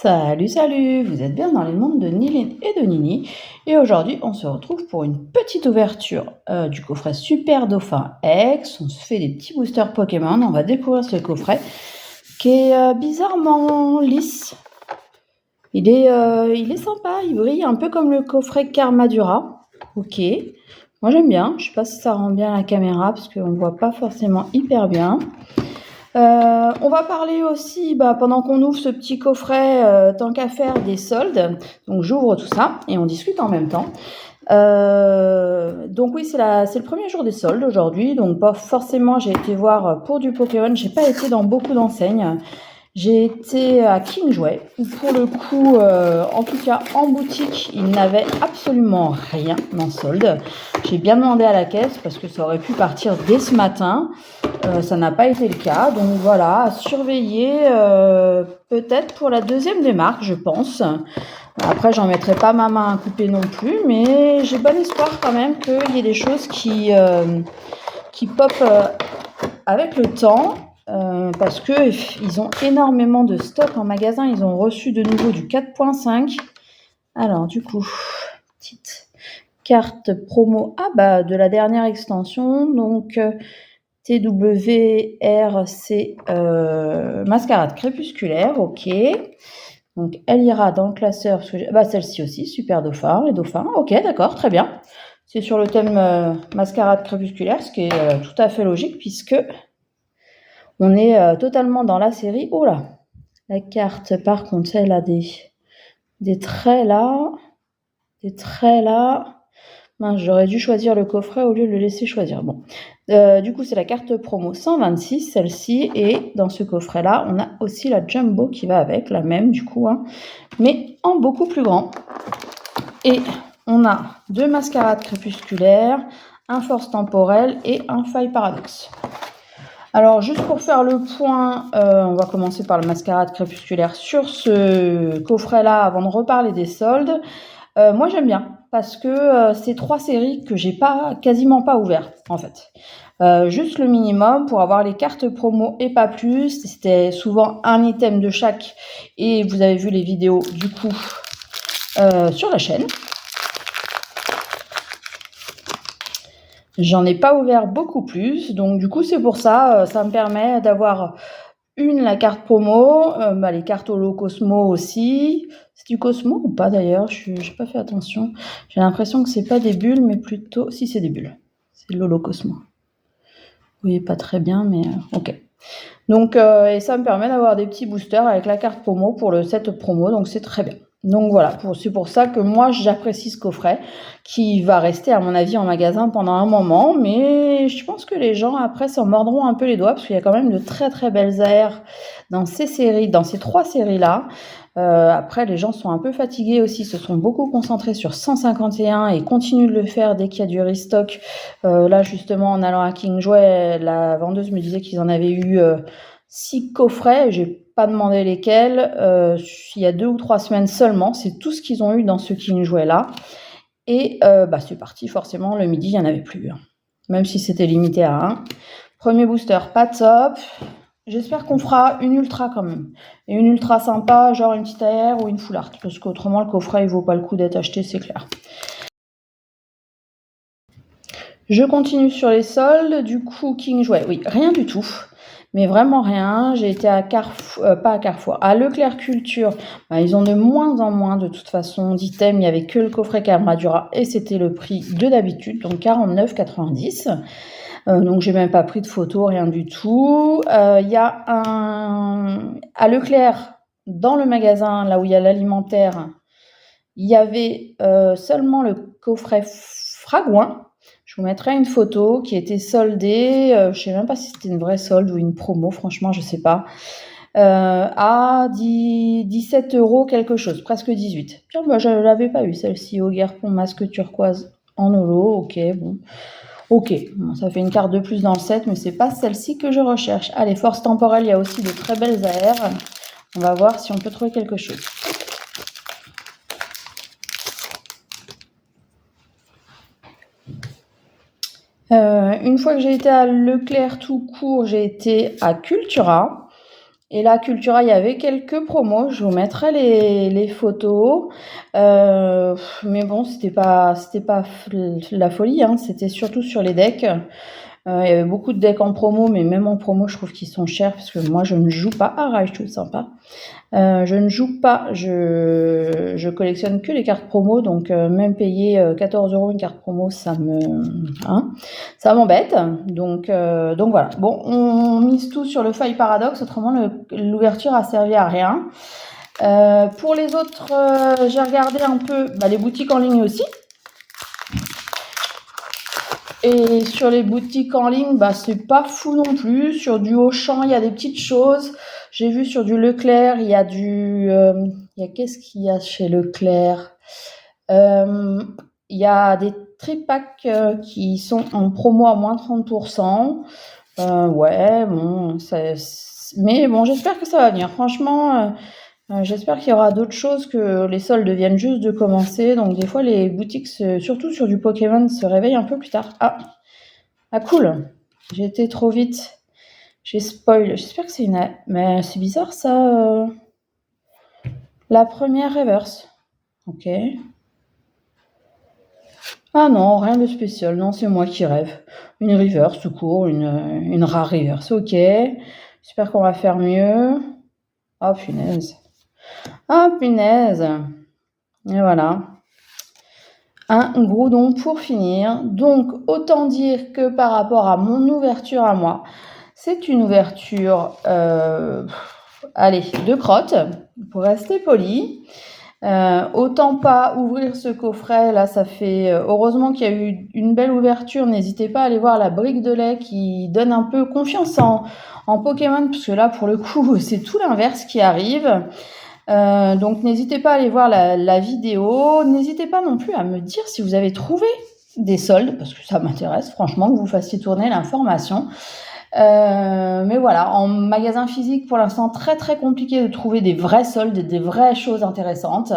Salut, salut! Vous êtes bien dans les mondes de Nilin et de Nini. Et aujourd'hui, on se retrouve pour une petite ouverture du coffret Super Dauphin X. On se fait des petits boosters Pokémon. On va découvrir ce coffret qui est bizarrement lisse. Il est sympa, il brille un peu comme le coffret Karmadura. Ok, moi j'aime bien. Je sais pas si ça rend bien à la caméra parce qu'on ne voit pas forcément hyper bien. On va parler aussi, pendant qu'on ouvre ce petit coffret, tant qu'à faire, des soldes. Donc j'ouvre tout ça et on discute en même temps. Donc oui, c'est le premier jour des soldes aujourd'hui. Donc pas forcément, j'ai été voir pour du Pokémon. J'ai pas été dans beaucoup d'enseignes. J'ai été à King Jouet, où pour le coup, en tout cas en boutique, ils n'avaient absolument rien en solde. J'ai bien demandé à la caisse parce que ça aurait pu partir dès ce matin. Ça n'a pas été le cas. Donc voilà, à surveiller peut-être pour la deuxième des marques, je pense. Après, j'en mettrai pas ma main à couper non plus, mais j'ai bon espoir quand même qu'il y ait des choses qui popent avec le temps. Parce qu'ils ont énormément de stock en magasin. Ils ont reçu de nouveau du 4.5. Alors du coup, petite carte promo de la dernière extension. Donc TWRC Mascarade Crépusculaire. Ok. Donc elle ira dans le classeur. Parce que celle-ci aussi, Super Dauphin et Dauphin. Ok, d'accord, très bien. C'est sur le thème Mascarade Crépusculaire, ce qui est tout à fait logique puisque on est totalement dans la série. Oh là, la carte, par contre, elle a des traits là. Des traits là. Mince, j'aurais dû choisir le coffret au lieu de le laisser choisir. Bon. Du coup, c'est la carte promo 126, celle-ci. Et dans ce coffret-là, on a aussi la Jumbo qui va avec, la même du coup, hein, mais en beaucoup plus grand. Et on a 2 mascarades crépusculaires, un force temporelle et un faille paradoxe. Alors, juste pour faire le point, on va commencer par la mascarade crépusculaire sur ce coffret-là avant de reparler des soldes. Moi, j'aime bien parce que c'est 3 séries que j'ai quasiment pas ouvertes, en fait. Juste le minimum pour avoir les cartes promo et pas plus. C'était souvent un item de chaque et vous avez vu les vidéos, du coup, sur la chaîne. J'en ai pas ouvert beaucoup plus, donc du coup c'est pour ça, ça me permet d'avoir la carte promo, les cartes Holo Cosmo aussi. C'est du Cosmo ou pas d'ailleurs? J'ai pas fait attention. J'ai l'impression que c'est pas des bulles, mais plutôt... Si, c'est des bulles. C'est l'Holo Cosmo. Vous voyez pas très bien, mais ok. Donc, et ça me permet d'avoir des petits boosters avec la carte promo pour le set promo, donc c'est très bien. Donc voilà, c'est pour ça que moi j'apprécie ce coffret qui va rester à mon avis en magasin pendant un moment, mais je pense que les gens après s'en mordront un peu les doigts parce qu'il y a quand même de très très belles AR dans ces séries, dans ces 3 séries là. Après les gens sont un peu fatigués aussi, se sont beaucoup concentrés sur 151 et continuent de le faire dès qu'il y a du restock. Là justement en allant à King Jouet, la vendeuse me disait qu'ils en avaient eu 6 coffrets, j'ai pas demandé lesquels, il y a 2 ou 3 semaines seulement, c'est tout ce qu'ils ont eu dans ce King Jouet là. Et c'est parti, forcément, le midi, il n'y en avait plus, hein, même si c'était limité à 1. Premier booster, pas top. J'espère qu'on fera une ultra quand même. Et une ultra sympa, genre une petite AR ou une full art, parce qu'autrement, le coffret, il vaut pas le coup d'être acheté, c'est clair. Je continue sur les soldes, du coup, King Jouet, oui, rien du tout. Mais vraiment rien. J'ai été à Carrefour, pas à Carrefour, à Leclerc Culture. Ils ont de moins en moins de toute façon d'items. Il n'y avait que le coffret Karmadura et c'était le prix de d'habitude, donc 49,90. Donc j'ai même pas pris de photo, rien du tout. Il y a à Leclerc, dans le magasin, là où il y a l'alimentaire, il y avait seulement le coffret Fragouin. Je vous mettrai une photo qui était soldée, je sais même pas si c'était une vraie solde ou une promo, franchement, je sais pas, à 17 € quelque chose, presque 18. Tiens, moi, je l'avais pas eu, celle-ci, au Guerpon masque turquoise en holo, ok, bon. Ok, bon, ça fait une carte de plus dans le set, mais c'est pas celle-ci que je recherche. Allez, force temporelle, il y a aussi de très belles AR. On va voir si on peut trouver quelque chose. Une fois que j'ai été à Leclerc tout court, j'ai été à Cultura. Et là, Cultura, il y avait quelques promos. Je vous mettrai les photos. Mais bon, c'était pas la folie, hein. C'était surtout sur les decks. Il y avait beaucoup de decks en promo, mais même en promo, je trouve qu'ils sont chers parce que moi, je ne joue pas. Ah, Rage, tout sympa. Je ne joue pas, je collectionne que les cartes promo, donc même payer 14 € une carte promo, ça m'embête. Donc voilà. Bon, on mise tout sur le Faille Paradoxe, autrement l'ouverture a servi à rien. Pour les autres, j'ai regardé un peu les boutiques en ligne aussi. Et sur les boutiques en ligne, c'est pas fou non plus. Sur du Auchan, il y a des petites choses. J'ai vu sur du Leclerc, il y a qu'est-ce qu'il y a chez Leclerc? Il y a des tripacks qui sont en promo à moins 30%. Ouais, bon, mais bon, j'espère que ça va venir. Franchement, j'espère qu'il y aura d'autres choses, que les soldes viennent juste de commencer. Donc des fois, les boutiques, surtout sur du Pokémon, se réveillent un peu plus tard. Ah cool, j'ai été trop vite. J'ai spoil. J'espère que c'est une... Mais c'est bizarre ça. La première reverse. Ok. Ah non, rien de spécial. Non, c'est moi qui rêve. Une reverse tout court, une rare reverse. Ok. J'espère qu'on va faire mieux. Oh punaise. Ah punaise. Et voilà. Un gros don pour finir. Donc, autant dire que par rapport à mon ouverture à moi, c'est une ouverture, de crotte, pour rester poli. Autant pas ouvrir ce coffret, là ça fait... heureusement qu'il y a eu une belle ouverture, n'hésitez pas à aller voir la brique de lait qui donne un peu confiance en Pokémon, parce que là pour le coup c'est tout l'inverse qui arrive. Donc n'hésitez pas à aller voir la vidéo, n'hésitez pas non plus à me dire si vous avez trouvé des soldes, parce que ça m'intéresse franchement que vous fassiez tourner l'information. Mais voilà, en magasin physique pour l'instant très très compliqué de trouver des vrais soldes, des vraies choses intéressantes.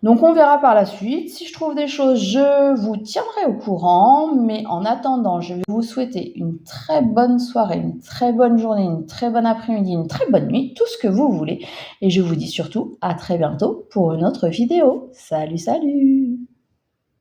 Donc on verra par la suite. Si je trouve des choses, je vous tiendrai au courant. Mais en attendant, je vais vous souhaiter une très bonne soirée, une très bonne journée, une très bonne après-midi, une très bonne nuit, tout ce que vous voulez. Et je vous dis surtout à très bientôt pour une autre vidéo. Salut, salut!